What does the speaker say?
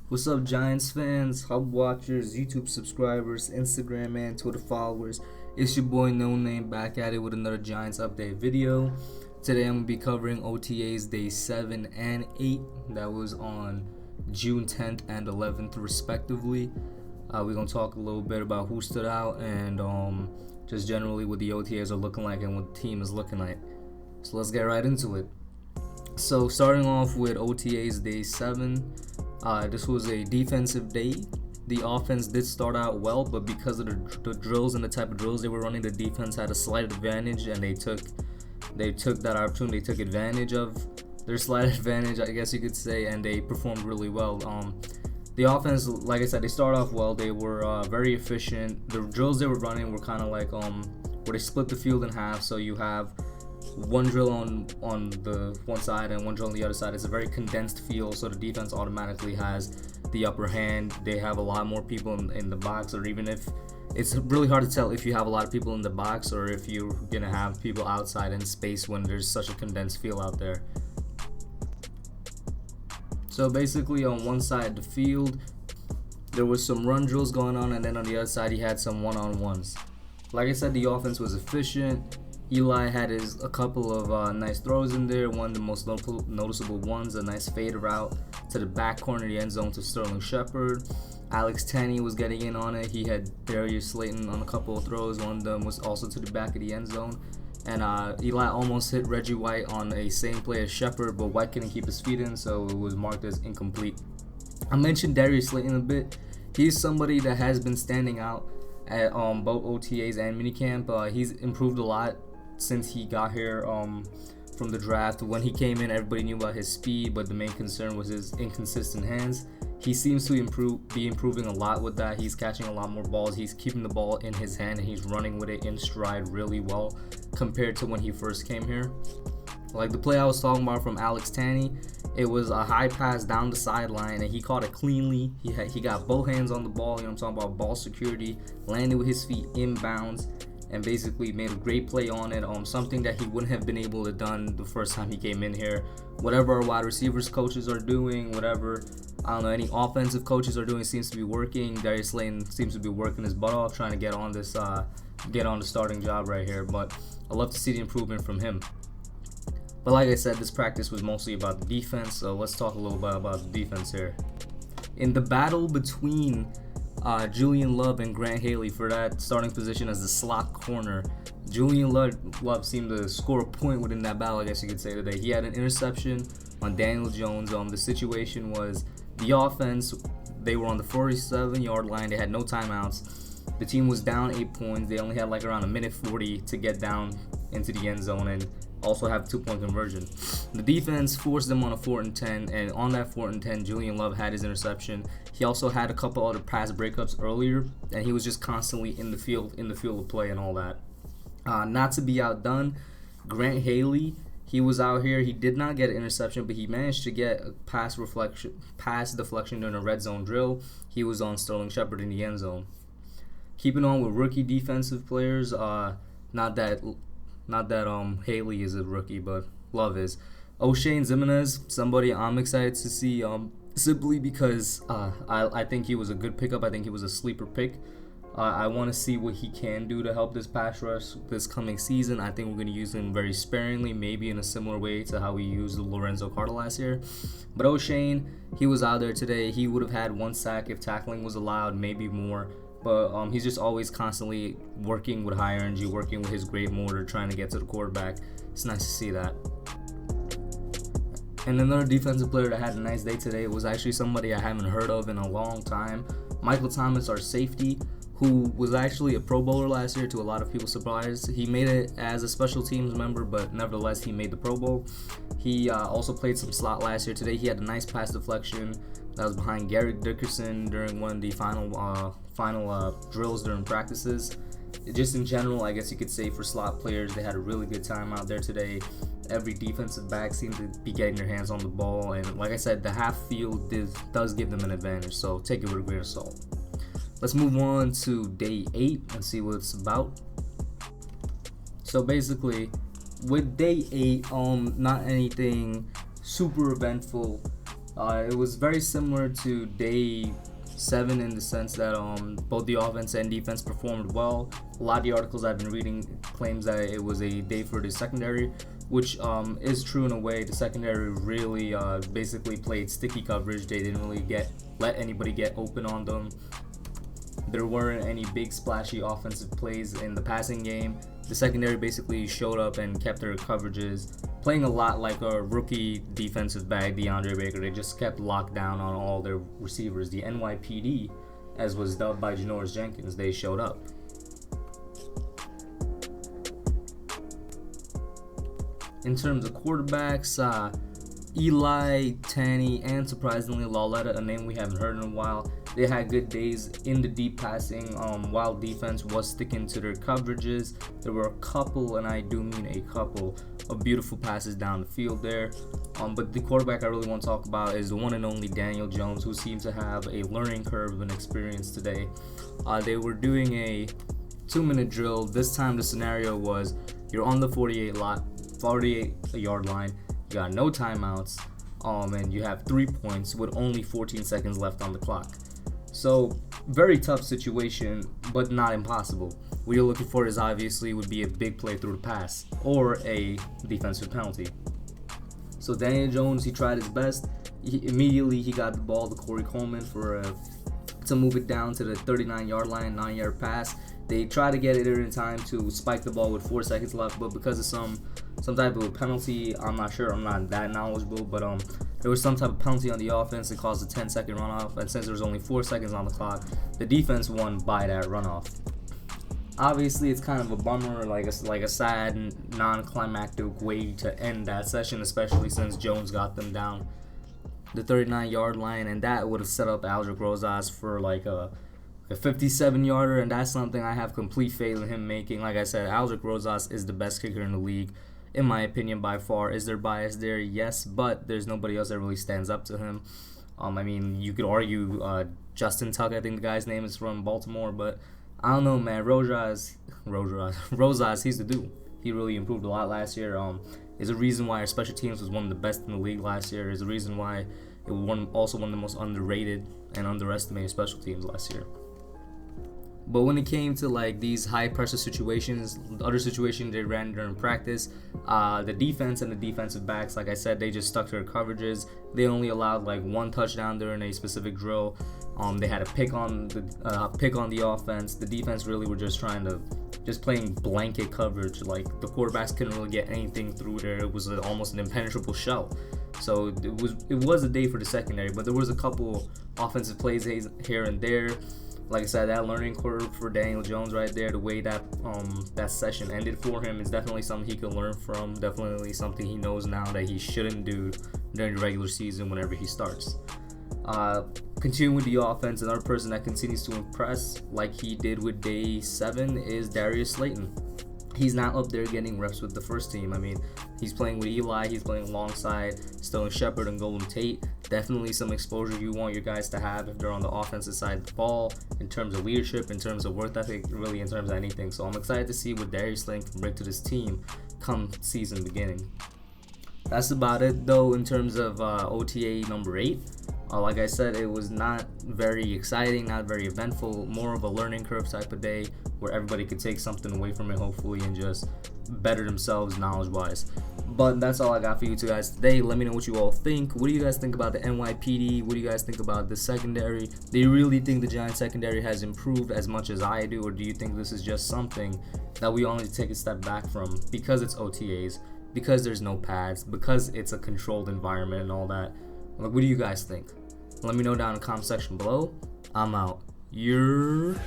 What's up, Giants fans, Hub watchers, YouTube subscribers, Instagram and Twitter followers? It's your boy No Name back at it with another Giants update video. Today I'm gonna be covering OTAs day 7 and 8. That was on June 10th and 11th respectively. We're gonna talk a little bit about who stood out and just generally what the OTAs are looking like and what the team is looking like. So let's get right into it. So starting off with OTAs day 7, this was a defensive day. The offense did start out well, but because of the drills and the type of drills they were running, the defense had a slight advantage, and they took that opportunity, took advantage of their slight advantage, I guess you could say, and they performed really well. The offense, like I said, they started off well. They were very efficient. The drills they were running were kind of like where they split the field in half, so you have one drill on the one side and one drill on the other side. It's a very condensed field, so the defense automatically has the upper hand. They have a lot more people in the box, or even if it's really hard to tell if you have a lot of people in the box or if you're gonna have people outside in space when there's such a condensed field out there. So basically on one side of the field there was some run drills going on, and then on the other side he had some one-on-ones. Like I said, the offense was efficient. Eli had a couple of nice throws in there. One of the most noticeable ones, a nice fade route to the back corner of the end zone to Sterling Shepard. Alex Tanney was getting in on it. He had Darius Slayton on a couple of throws. One of them was also to the back of the end zone. And Eli almost hit Reggie White on a same play as Shepard, but White couldn't keep his feet in, so it was marked as incomplete. I mentioned Darius Slayton a bit. He's somebody that has been standing out at both OTAs and minicamp. He's improved a lot since he got here from the draft. When he came in, everybody knew about his speed, but the main concern was his inconsistent hands. He seems to be improving a lot with that. He's catching a lot more balls. He's keeping the ball in his hand, and he's running with it in stride really well compared to when he first came here. Like the play I was talking about from Alex Tanney, it was a high pass down the sideline, and he caught it cleanly. He got both hands on the ball. You know what I'm talking about? Ball security, landed with his feet inbounds, and basically made a great play on it. Something that he wouldn't have been able to done the first time he came in here. Whatever our wide receivers coaches are doing, whatever any offensive coaches are doing seems to be working. Darius Slayton seems to be working his butt off trying to get on the starting job right here. But I love to see the improvement from him. But like I said, this practice was mostly about the defense, so let's talk a little bit about the defense here. In the battle between Julian Love and Grant Haley for that starting position as the slot corner, Julian Love seemed to score a point within that battle, I guess you could say today. He had an interception on Daniel Jones. The situation was the offense, they were on the 47-yard line. They had no timeouts. The team was down 8 points. They only had like around a minute 40 to get down into the end zone and also have 2-point conversion. The defense forced them on a 4th and 10, and on that 4th and 10, Julian Love had his interception. He also had a couple other pass breakups earlier, and he was just constantly in the field of play and all that. Not to be outdone, Grant Haley, he was out here. He did not get an interception, but he managed to get a pass deflection during a red zone drill. He was on Sterling Shepard in the end zone. Keeping on with rookie defensive players, not that Haley is a rookie, but Love is. Oshane Ximines, somebody I'm excited to see, simply because I think he was a good pickup. I think he was a sleeper pick. I want to see what he can do to help this pass rush this coming season. I think we're going to use him very sparingly, maybe in a similar way to how we used Lorenzo Carter last year. But Oshane, he was out there today. He would have had 1 sack if tackling was allowed, maybe more. But he's just always constantly working with high energy, working with his great motor, trying to get to the quarterback. It's nice to see that. And another defensive player that had a nice day today was actually somebody I haven't heard of in a long time. Michael Thomas, our safety, who was actually a Pro Bowler last year, to a lot of people's surprise. He made it as a special teams member, but nevertheless, he made the Pro Bowl. He also played some slot last year. Today, he had a nice pass deflection that was behind Garrett Dickerson during one of the final drills during practices. Just in general, I guess you could say for slot players, they had a really good time out there today. Every defensive back seemed to be getting their hands on the ball, and like I said, the half field does give them an advantage, so take it with a grain of salt. Let's move on to day 8 and see what it's about. So basically, with day 8, not anything super eventful. It was very similar to day 7 in the sense that both the offense and defense performed well. A lot of the articles I've been reading claims that it was a day for the secondary, which is true in a way. The secondary really basically played sticky coverage. They didn't really let anybody get open on them. There weren't any big splashy offensive plays in the passing game. The secondary basically showed up and kept their coverages, playing a lot like a rookie defensive back, DeAndre Baker. They just kept locked down on all their receivers. The NYPD, as was dubbed by Janoris Jenkins, they showed up. In terms of quarterbacks, Eli, Tanny, and surprisingly Lauletta, a name we haven't heard in a while. They had good days in the deep passing while defense was sticking to their coverages. There were a couple, and I do mean a couple, of beautiful passes down the field there. But the quarterback I really want to talk about is the one and only Daniel Jones, who seemed to have a learning curve and experience today. They were doing a 2-minute drill. This time the scenario was you're on the 48-yard line. You got no timeouts, and you have 3 points with only 14 seconds left on the clock. So, very tough situation, but not impossible. What you're looking for is obviously would be a big play through the pass or a defensive penalty. So Daniel Jones, he tried his best. Immediately he got the ball to Corey Coleman to move it down to the 39-yard line, 9-yard pass. They tried to get it there in time to spike the ball with 4 seconds left, but because of some type of penalty, I'm not sure, I'm not that knowledgeable, but there was some type of penalty on the offense that caused a 10-second runoff, and since there was only 4 seconds on the clock, the defense won by that runoff. Obviously, it's kind of a bummer, like a sad, non-climactic way to end that session, especially since Jones got them down the 39-yard line, and that would have set up Aldrick Rosas for like a 57-yarder, and that's something I have complete faith in him making. Like I said, Aldrick Rosas is the best kicker in the league, in my opinion, by far. Is there bias there? Yes, but there's nobody else that really stands up to him. I mean, you could argue Justin Tuck, I think the guy's name is from Baltimore, but I don't know, man. Rosas, he's the dude. He really improved a lot last year. Is a reason why our special teams was one of the best in the league last year. Is a reason why it was also one of the most underrated and underestimated special teams last year. But when it came to like these high pressure situations, the other situations they ran during practice, the defense and the defensive backs, like I said, they just stuck to their coverages. They only allowed like 1 touchdown during a specific drill. They had a pick on the offense. The defense really were just playing blanket coverage. Like the quarterbacks couldn't really get anything through there. It was almost an impenetrable shell. So it was a day for the secondary, but there was a couple offensive plays here and there. Like I said, that learning curve for Daniel Jones right there, the way that that session ended for him is definitely something he can learn from. Definitely something he knows now that he shouldn't do during the regular season whenever he starts. Continuing with the offense, another person that continues to impress like he did with day 7 is Darius Slayton. He's not up there getting reps with the first team. I mean, he's playing with Eli, he's playing alongside Sterling Shepard and Golden Tate. Definitely some exposure you want your guys to have if they're on the offensive side of the ball, in terms of leadership, in terms of work ethic, really in terms of anything. So I'm excited to see what Darius Slayton can bring to this team come season beginning. That's about it though in terms of OTA number 8. Like I said, it was not very exciting, not very eventful, more of a learning curve type of day where everybody could take something away from it, hopefully, and just better themselves knowledge-wise. But that's all I got for you two guys today. Let me know what you all think. What do you guys think about the NYPD? What do you guys think about the secondary? Do you really think the Giants secondary has improved as much as I do, or do you think this is just something that we all need to take a step back from because it's OTAs, because there's no pads, because it's a controlled environment and all that? Like, what do you guys think? Let me know down in the comment section below. I'm out. You're...